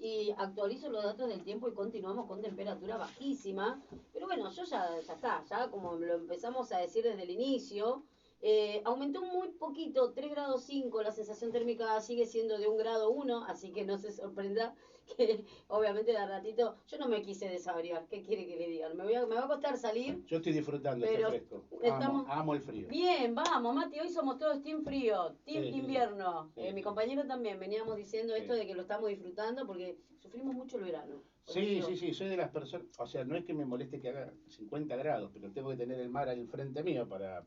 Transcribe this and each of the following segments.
Y actualizo los datos del tiempo y continuamos con temperatura bajísima. Pero bueno, yo ya está, ya como lo empezamos a decir desde el inicio, aumentó muy poquito, 3 grados 5, la sensación térmica sigue siendo de 1 grado 1, así que no se sorprenda que obviamente de ratito, yo no me quise desabrigar, ¿qué quiere que le digan? Me va a costar salir, Yo estoy disfrutando este pero fresco. estamos... Amo el frío. Bien, vamos, Mati, hoy somos todos team frío, team Sí. invierno. Sí, Mi sí. compañero también, veníamos diciendo esto Sí. de que lo estamos disfrutando porque sufrimos mucho el verano. Sí, Horacio. sí, sí, soy de las personas, o sea, no es que me moleste que haga 50 grados, pero tengo que tener el mar ahí enfrente mío para,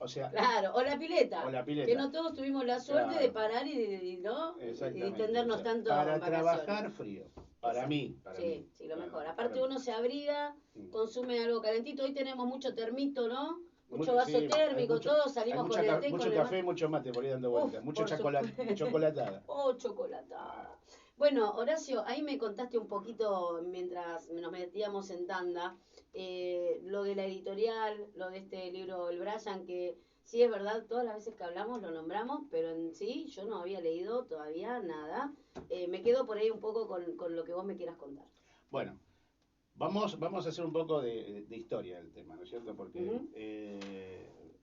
o sea, Claro, o la o pileta, la que pileta, no todos tuvimos la suerte de claro, parar ¿no? y exactamente, o distendernos sea, tanto en para vacaciones. trabajar frío, Exacto. para mí, Sí, sí, lo para, mejor. para Aparte mí. uno se abriga, Mm. consume algo calentito. Hoy tenemos mucho termito, ¿no? Mucho Mucho, vaso sí, térmico, todos hay salimos con el té, con mucho el mate. café, mucho mate por ahí dando Uf, vueltas, mucho por chocolate, supuesto. chocolatada. Oh, Ah, chocolatada. Bueno, Horacio, ahí me contaste un poquito mientras nos metíamos en tanda, lo de la editorial, lo de este libro El Brian, que sí es verdad, todas las veces que hablamos lo nombramos, pero en sí yo no había leído todavía nada. Me quedo por ahí un poco con lo que vos me quieras contar. bueno, vamos a hacer un poco de historia del tema, ¿no es cierto? Porque Ujú.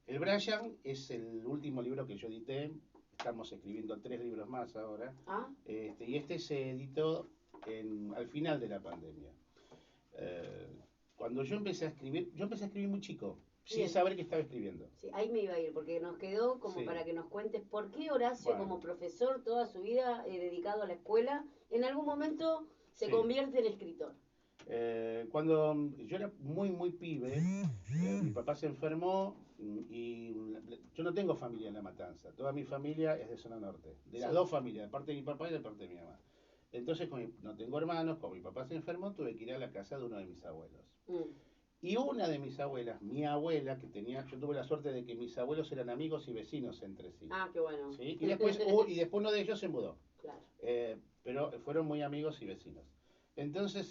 El Brian es el último libro que yo edité. Estamos escribiendo 3 libros más ahora. Ah, Y este se editó al final de la pandemia. Eh, Cuando yo empecé a escribir muy chico, sin bien. saber que estaba escribiendo. Sí, ahí me iba a ir, porque nos quedó como Sí, para que nos cuentes por qué Horacio, bueno, como profesor toda su vida dedicado a la escuela, en algún momento se sí. convierte en escritor. Cuando yo era muy pibe, mi papá se enfermó y yo no tengo familia en La Matanza. Toda mi familia es de zona norte. De las Sí. dos familias, de parte de mi papá y de parte de mi mamá. Entonces, no tengo hermanos, como mi papá se enfermó, tuve que ir a la casa de uno de mis abuelos. Mm. Y una de mis abuelas, mi abuela, yo tuve la suerte de que mis abuelos eran amigos y vecinos entre sí. Ah, qué bueno. ¿Sí? Y después uno de ellos se mudó. Claro. Pero fueron muy amigos y vecinos. Entonces,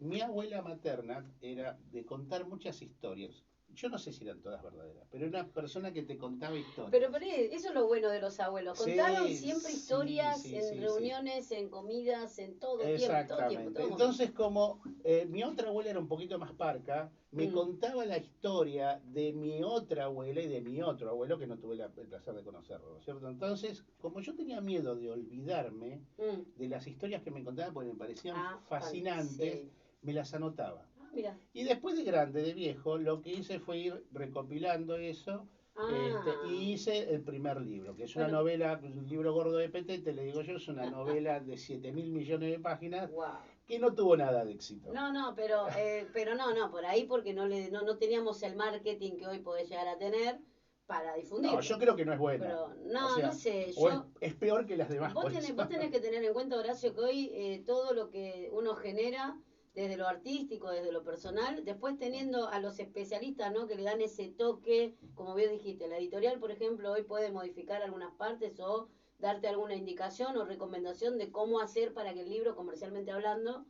mi abuela materna era de contar muchas historias. Yo no sé si eran todas verdaderas, pero era una persona que te contaba historias. Pero eso es lo bueno de los abuelos. Contaron Sí, siempre historias en sí, sí. reuniones, en comidas, en todo tiempo, Exactamente. todo momento. Entonces, como mi otra abuela era un poquito más parca, me Mm. contaba la historia de mi otra abuela y de mi otro abuelo, que no tuve el placer de conocerlo, ¿no es cierto? Entonces, como yo tenía miedo de olvidarme Mm. de las historias que me contaban porque me parecían Ah, fascinantes, sí. me las anotaba. Ah, mira. Y después de grande, de viejo, lo que hice fue ir recopilando eso. Ah. Y hice el primer libro, que es una Bueno, novela, un libro gordo de petete, le digo yo, es una novela de 7.000 millones de páginas wow. que no tuvo nada de éxito. No, pero no, por ahí porque no teníamos el marketing que hoy podés llegar a tener para No, difundirlo. yo creo que no es buena. Pero O no sea, sé, o es, yo es peor que las demás, por eso. vos tenés que tener en cuenta, Horacio, que hoy todo lo que uno genera, desde lo artístico, desde lo personal, después teniendo a los especialistas, ¿no? Que le dan ese toque, como bien dijiste, la editorial, por ejemplo, hoy puede modificar algunas partes o darte alguna indicación o recomendación de cómo hacer para que el libro, comercialmente hablando,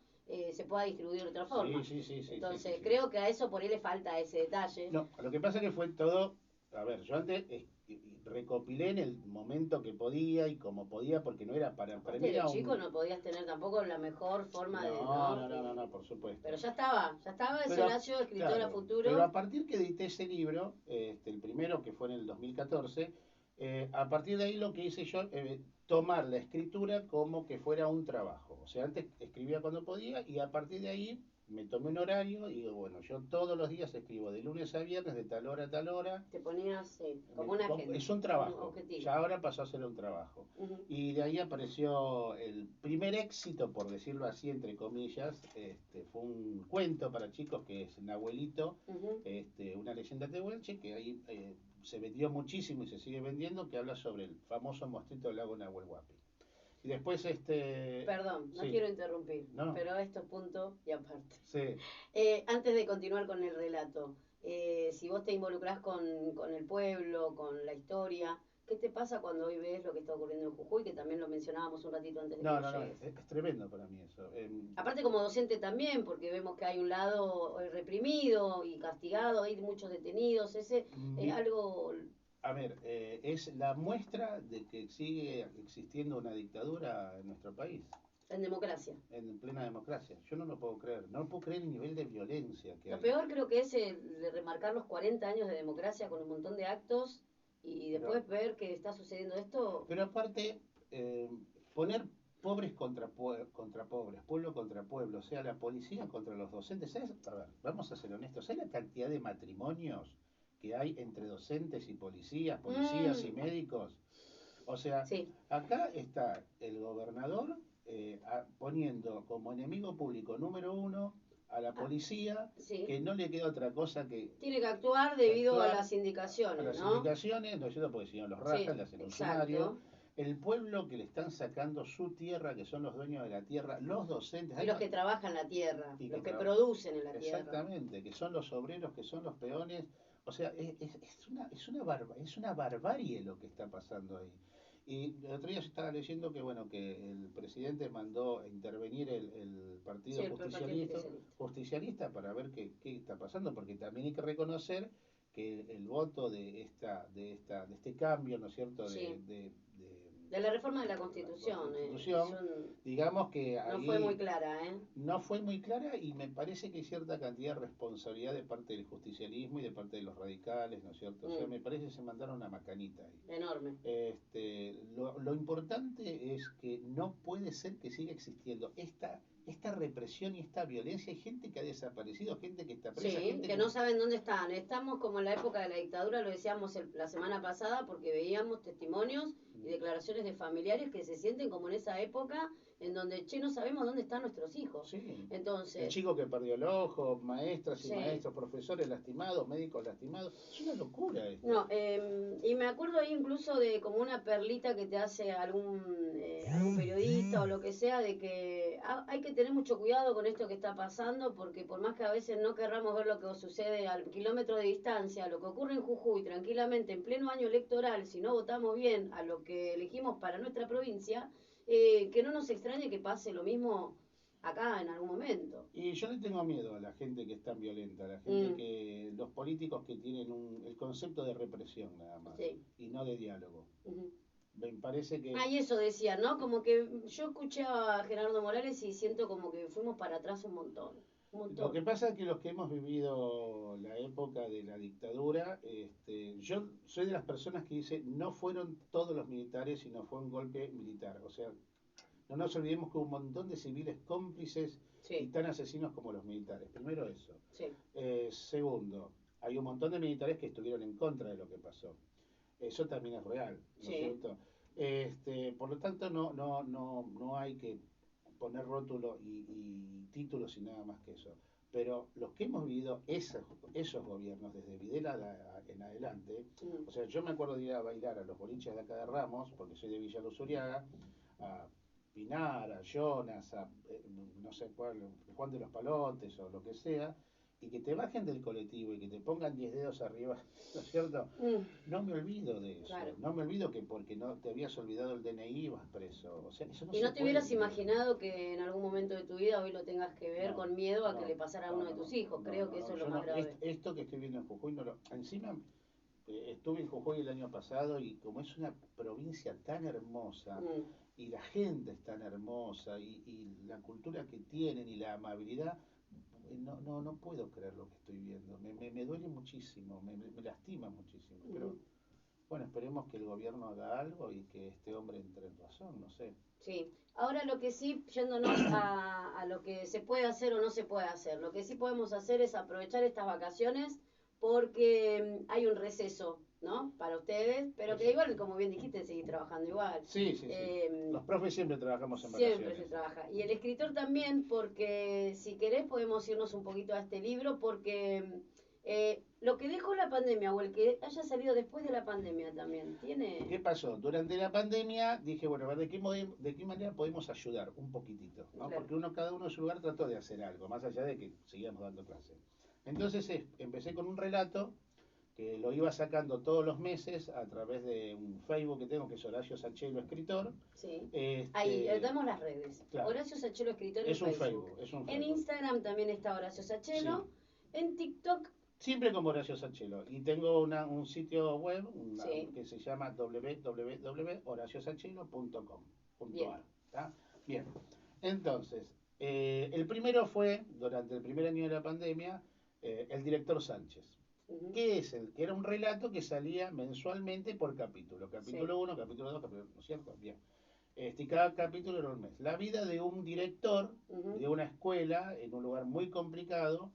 se pueda distribuir de otra Sí, forma. sí, sí, sí, sí, sí, Entonces, sí. creo que a eso por ahí le falta ese detalle. No, lo que pasa es que fue todo. A ver, yo antes recopilé en el momento que podía y como podía, porque no era para Aparte mí de era chico un. no podías tener tampoco la mejor forma de, No, ¿no? no, no, no, no, por Pero supuesto. ya estaba ese Pero, Horacio, escritor a claro, pero a futuro. partir que edité ese libro, el primero que fue en el 2014, a partir de ahí lo que hice yo, tomar la escritura como que fuera un trabajo. O sea, antes escribía cuando podía y a partir de ahí me tomé un horario y digo, bueno, yo todos los días escribo de lunes a viernes, de tal hora a tal hora. Te ponías como una agenda, Es un un trabajo, objetivo. ya ahora pasó a ser un trabajo. Ujú. Y de ahí apareció el primer éxito, por decirlo así, entre comillas, fue un cuento para chicos que es Nahuelito, Ujú. una leyenda tehuelche, que ahí se vendió muchísimo y se sigue vendiendo, que habla sobre el famoso monstruito del lago Nahuel Huapi. Y después, Perdón, no sí, quiero interrumpir, no, pero esto es punto y aparte. sí. Antes de continuar con el relato, si vos te involucrás con el pueblo, con la historia, ¿qué te pasa cuando hoy ves lo que está ocurriendo en Jujuy? Que también lo mencionábamos un ratito antes de que No, vos no, no, llegues. es tremendo para mí eso. Aparte como docente también, porque vemos que hay un lado reprimido y castigado, hay muchos detenidos, ese mi- algo... A ver, es la muestra de que sigue existiendo una dictadura en nuestro país. En democracia. en plena democracia. Yo no lo puedo creer. No puedo creer el nivel de violencia que Lo hay. peor creo que es el de remarcar los 40 años de democracia con un montón de actos y después ver que está sucediendo esto. Pero aparte, poner pobres contra pobres, pueblo contra pueblo, o sea, la policía contra los docentes. ¿Sabes? A ver, vamos a ser honestos. ¿Sabes la cantidad de matrimonios que hay entre docentes y policías y médicos? O sea, Sí. acá está el gobernador poniendo como enemigo público número uno a la policía, Sí. que no le queda otra cosa que... Tiene que actuar debido a las indicaciones, a las ¿no? indicaciones, ¿no es cierto? Porque si no los rajan, le hacen un sumario. El pueblo que le están sacando su tierra, que son los dueños de la tierra, los docentes... Y los que trabajan la tierra, los que producen en la tierra. Exactamente, que son los obreros, que son los peones. O sea, es una barbarie lo que está pasando ahí. Y el otro día yo estaba leyendo que, bueno, que el presidente mandó a intervenir el Partido Justicialista para ver qué está pasando, porque también hay que reconocer que el voto de este cambio, ¿no es cierto?, de la reforma de la Constitución, digamos que ahí no fue muy clara, no fue muy clara, y me parece que hay cierta cantidad de responsabilidad de parte del justicialismo y de parte de los radicales, ¿no es cierto? O sea, me parece que se mandaron una macanita ahí. Enorme. Lo importante es que no puede ser que siga existiendo esta represión y esta violencia. Hay gente que ha desaparecido, gente que está presa, gente que no saben dónde están. Estamos como en la época de la dictadura, lo decíamos la semana pasada, porque veíamos testimonios y declaraciones de familiares que se sienten como en esa época en donde, no sabemos dónde están nuestros hijos. Sí. Entonces, el chico que perdió el ojo, maestras y maestros, profesores lastimados, médicos lastimados. Es una locura esto. No, y me acuerdo ahí incluso de como una perlita que te hace algún periodista o lo que sea, de que hay que tener mucho cuidado con esto que está pasando, porque por más que a veces no querramos ver lo que sucede al kilómetro de distancia, lo que ocurre en Jujuy tranquilamente en pleno año electoral, si no votamos bien a lo que elegimos para nuestra provincia, que no nos extrañe que pase lo mismo acá en algún momento. Y yo le tengo miedo a la gente que es tan violenta, a la gente que, los políticos que tienen el concepto de represión nada más, y no de diálogo. Me parece que... y eso decía, ¿no? Como que yo escuché a Gerardo Morales y siento como que fuimos para atrás un montón. Lo que pasa es que los que hemos vivido la época de la dictadura, yo soy de las personas que dice, no fueron todos los militares, sino fue un golpe militar. O sea, no nos olvidemos que hubo un montón de civiles cómplices y tan asesinos como los militares. Primero eso. Segundo, hay un montón de militares que estuvieron en contra de lo que pasó. Eso también es real, ¿no es cierto? Por lo tanto, no hay que poner rótulo y títulos y nada más que eso. Pero los que hemos vivido esos gobiernos desde Videla en adelante, o sea, yo me acuerdo de ir a bailar a los boliches de acá de Ramos, porque soy de Villa Luz Uriaga, a Pinar, a Jonas, a no sé cuál, Juan de los Palotes o lo que sea, y que te bajen del colectivo y que te pongan 10 dedos arriba, ¿no es cierto? No me olvido de eso. Claro. No me olvido que porque no te habías olvidado el DNI ibas preso. O sea, eso no y no te hubieras imaginado que en algún momento de tu vida hoy lo tengas que ver con miedo a que le pasara a uno de tus hijos. Creo que eso es lo más grave. Esto que estoy viendo en Jujuy, encima estuve en Jujuy el año pasado, y como es una provincia tan hermosa, y la gente es tan hermosa, y la cultura que tienen y la amabilidad, no puedo creer lo que estoy viendo. Me duele muchísimo, me lastima muchísimo. Pero bueno, esperemos que el gobierno haga algo y que este hombre entre en razón, no sé. Sí, ahora lo que sí, yéndonos a lo que se puede hacer o no se puede hacer, lo que sí podemos hacer es aprovechar estas vacaciones porque hay un receso, ¿no? Para ustedes, pero que igual, como bien dijiste, seguir trabajando igual. Sí. Los profes siempre trabajamos en vacaciones. Siempre se trabaja. Y el escritor también, porque si querés podemos irnos un poquito a este libro, porque lo que dejó la pandemia o el que haya salido después de la pandemia también tiene... ¿Qué pasó? Durante la pandemia dije, bueno, a ver, ¿de qué manera podemos ayudar un poquitito? ¿No? Claro. Porque cada uno en su lugar trató de hacer algo, más allá de que seguíamos dando clases. Entonces empecé con un relato que lo iba sacando todos los meses a través de un Facebook que tengo, que es Horacio Sachelo Escritor. Sí. Ahí, damos las redes. Claro. Horacio Sachelo Escritor en Facebook. Es un Facebook. En Instagram también está Horacio Sachelo. Sí. En TikTok. Siempre como Horacio Sachelo. Y tengo un sitio web que se llama www.horaciosachelo.com.ar. Bien. Entonces, el primero fue, durante el primer año de la pandemia, el director Sánchez. Ujú. ¿Qué es el? Que era un relato que salía mensualmente por capítulo. Sí. Capítulo 1, capítulo 2, capítulo 1, ¿no es cierto? Bien. Y cada capítulo era un mes. La vida de un director Ujú. de una escuela en un lugar muy complicado,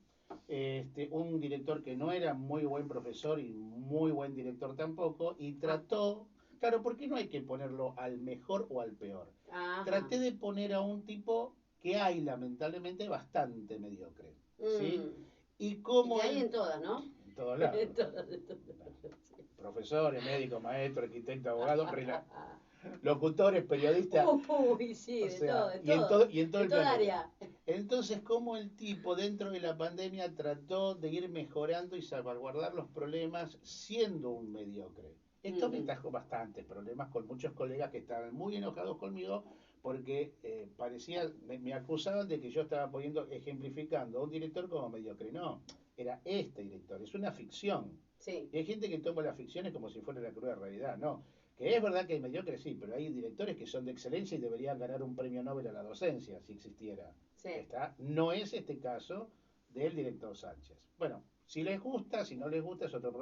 un director que no era muy buen profesor y muy buen director tampoco, y Ah, trató, claro, porque no hay que ponerlo al mejor o al peor. ajá. Traté de poner a un tipo que hay lamentablemente bastante mediocre, ¿sí? Mm. Y Y como que hay él, en todas, ¿no? en todos lados, En todas, en todas. Sí. profesores, médicos, maestros, arquitectos, abogados, locutores, periodistas, Uy, sí, o de sea, todo, de todo. y en todo De el toda planeta. área. Entonces, como el tipo dentro de la pandemia trató de ir mejorando y salvaguardar los problemas siendo un mediocre. Esto me Ujú. trajo bastantes problemas con muchos colegas que estaban muy enojados conmigo porque parecía, me acusaban de que yo estaba poniendo, ejemplificando a un director como mediocre. No, era este director, es una ficción. Sí, Y hay gente que toma las ficciones como si fuera la cruda realidad. No, que es verdad que hay mediocres, sí, pero hay directores que son de excelencia y deberían ganar un premio Nobel a la docencia, si existiera. sí. ¿Está? No es este caso del director Sánchez. Bueno, si les gusta, si no les gusta, es otro